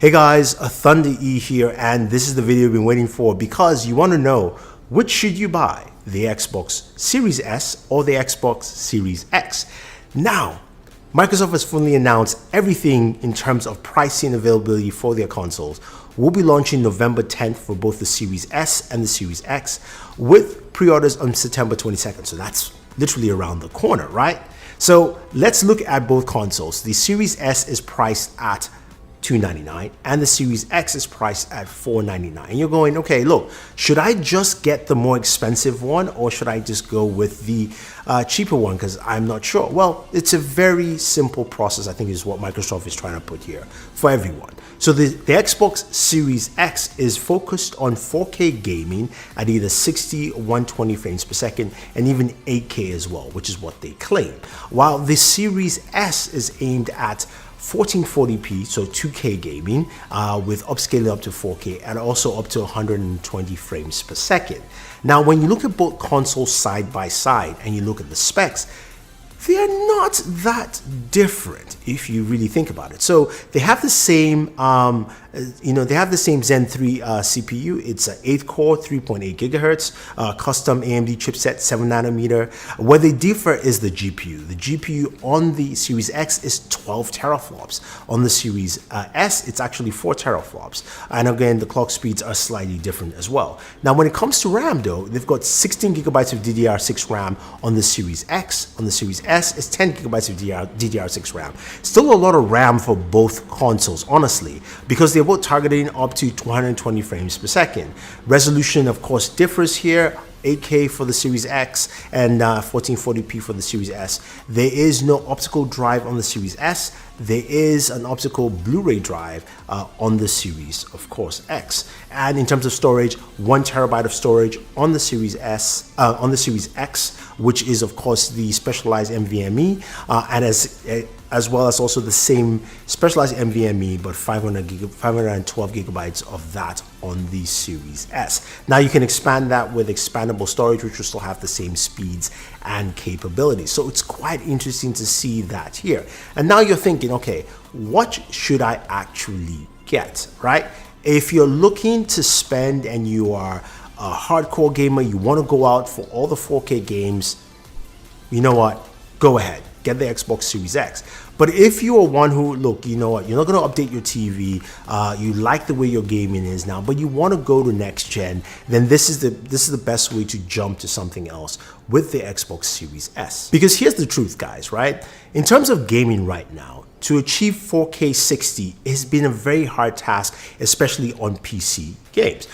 Hey guys, Thunder E here, and this is the video you've been waiting for because you want to know which should you buy, the Xbox Series S or the Xbox Series X. Now, Microsoft has fully announced everything in terms of pricing and availability for their consoles. We'll be launching November 10th for both the Series S and the Series X with pre-orders on September 22nd. So that's literally around the corner, right? So let's look at both consoles. The Series S is priced at $299 and the Series X is priced at $499. And you're going, okay, look, should I just get the more expensive one or should I just go with the cheaper one because I'm not sure? Well, it's a very simple process, I think, is what Microsoft is trying to put here for everyone. So the Xbox Series X is focused on 4K gaming at either 60 or 120 frames per second and even 8K as well, which is what they claim. While the Series S is aimed at 1440p, so 2K gaming, with upscaling up to 4K and also up to 120 frames per second. Now, when you look at both consoles side by side and you look at the specs, they are not that different if you really think about it. So they have the same, they have the same Zen 3 CPU. It's an 8th core, 3.8 gigahertz, custom AMD chipset, 7 nanometer. Where they differ is the GPU. The GPU on the Series X is 12 teraflops. On the Series S, it's actually 4 teraflops. And again, the clock speeds are slightly different as well. Now, when it comes to RAM, though, they've got 16 gigabytes of DDR6 RAM on the Series X. On the Series S, it's 10 gigabytes of DDR6 RAM. Still a lot of RAM for both consoles, honestly, because they're both targeting up to 220 frames per second. Resolution, of course, differs here. 8K for the Series X and 1440p for the Series S. There is no optical drive on the Series S. There is an optical Blu-ray drive on the Series, of course, X. And in terms of storage, 1 terabyte of storage on the Series S, on the Series X, which is of course the specialized NVMe, and as well as also the same specialized NVMe, but 512 gigabytes of that on the Series S. Now you can expand that with expandable storage, which will still have the same speeds and capabilities. So it's quite interesting to see that here. And now you're thinking, okay, what should I actually get, right? If you're looking to spend and you are a hardcore gamer, you want to go out for all the 4K games, you know what? Go ahead, get the Xbox Series X. But if you are one who, look, you know what, you're not going to update your TV, you like the way your gaming is now, but you want to go to next gen, then this is the best way to jump to something else with the Xbox Series S. Because here's the truth, guys, right? In terms of gaming right now, to achieve 4K 60 has been a very hard task, especially on PC games.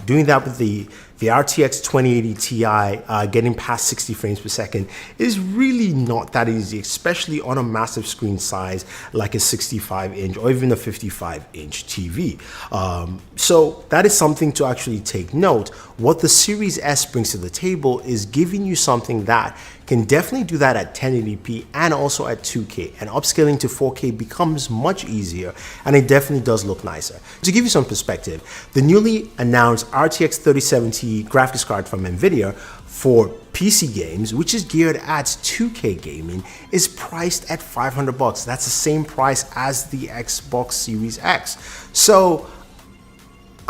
Doing that with the RTX 2080 Ti, getting past 60 frames per second is really not that easy, especially on a massive screen size like a 65-inch or even a 55-inch TV. So that is something to actually take note. What the Series S brings to the table is giving you something that can definitely do that at 1080p and also at 2K, and upscaling to 4K becomes much easier, and it definitely does look nicer. To give you some perspective, the newly announced RTX 3070 graphics card from NVIDIA for PC games, which is geared at 2K gaming, is priced at $500. That's the same price as the Xbox Series X. So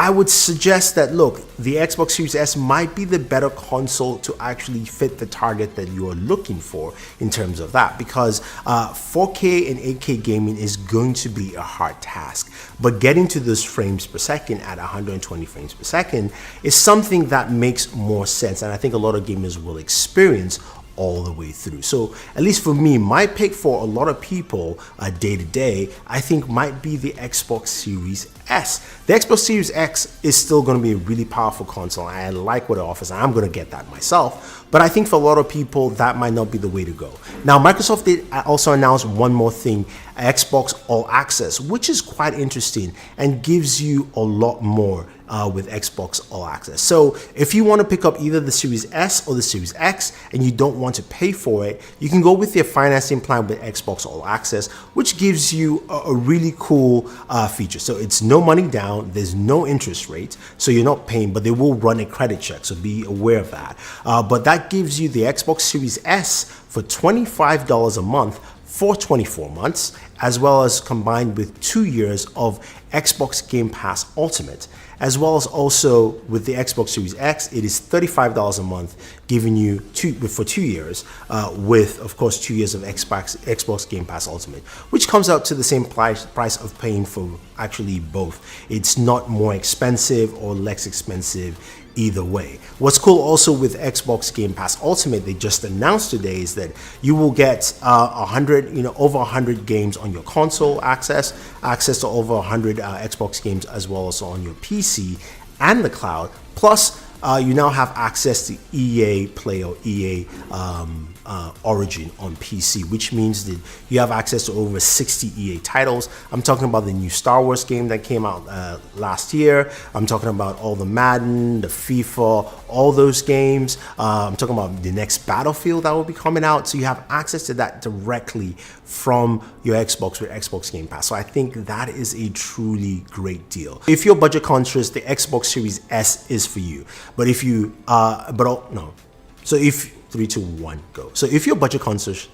I would suggest that, look, the Xbox Series S might be the better console to actually fit the target that you are looking for in terms of that, because 4K and 8K gaming is going to be a hard task. But getting to those frames per second at 120 frames per second is something that makes more sense, and I think a lot of gamers will experience all the way through. So at least for me, my pick for a lot of people day to day, I think might be the Xbox Series S. The Xbox Series X is still going to be a really powerful console. I like what it offers. I'm going to get that myself. But I think for a lot of people, that might not be the way to go. Now, Microsoft did also announce one more thing, Xbox All Access, which is quite interesting and gives you a lot more with Xbox All Access. So if you want to pick up either the Series S or the Series X and you don't want to pay for it, you can go with their financing plan with Xbox All Access, which gives you a really cool feature. So it's no money down, there's no interest rate, so you're not paying, but they will run a credit check, so be aware of that. But that gives you the Xbox Series S for $25 a month for 24 months, as well as combined with 2 years of Xbox Game Pass Ultimate, as well as also with the Xbox Series X, it is $35 a month, giving you for 2 years, with of course 2 years of Xbox Game Pass Ultimate, which comes out to the same price of paying for actually both. It's not more expensive or less expensive either way. What's cool also with Xbox Game Pass Ultimate, they just announced today, is that you will get over 100 games on your console, access to over 100 Xbox games, as well as on your PC and the cloud. Plus, you now have access to EA Play or EA Origin on PC, which means that you have access to over 60 EA titles. I'm talking about the new Star Wars game that came out last year. I'm talking about all the Madden, the FIFA, all those games. I'm talking about the next Battlefield that will be coming out. So you have access to that directly from your Xbox with Xbox Game Pass. So I think that is a truly great deal. If you're budget conscious, the Xbox Series S is for you. But if you, So if 3, 2, 1, go. So if you're budget conscious,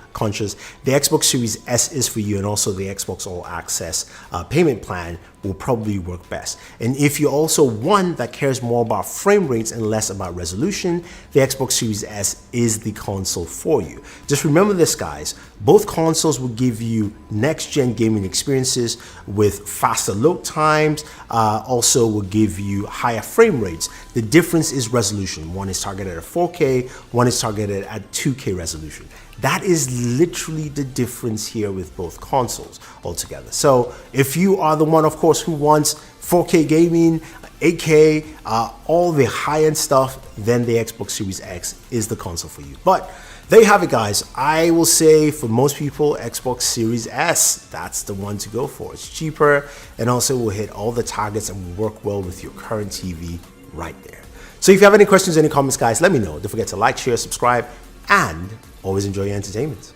the Xbox Series S is for you, and also the Xbox All Access payment plan will probably work best. And if you're also one that cares more about frame rates and less about resolution, the Xbox Series S is the console for you. Just remember this, guys, both consoles will give you next-gen gaming experiences with faster load times, also will give you higher frame rates. The difference is resolution. One is targeted at 4K, one is targeted at 2K resolution. That is literally the difference here with both consoles altogether. So if you are the one, of course, who wants 4K gaming, 8K, all the high-end stuff, then the Xbox Series X is the console for you. But there you have it, guys. I will say for most people, Xbox Series S, that's the one to go for. It's cheaper and also will hit all the targets and will work well with your current TV right there. So if you have any questions, any comments, guys, let me know. Don't forget to like, share, subscribe, and always enjoy your entertainment.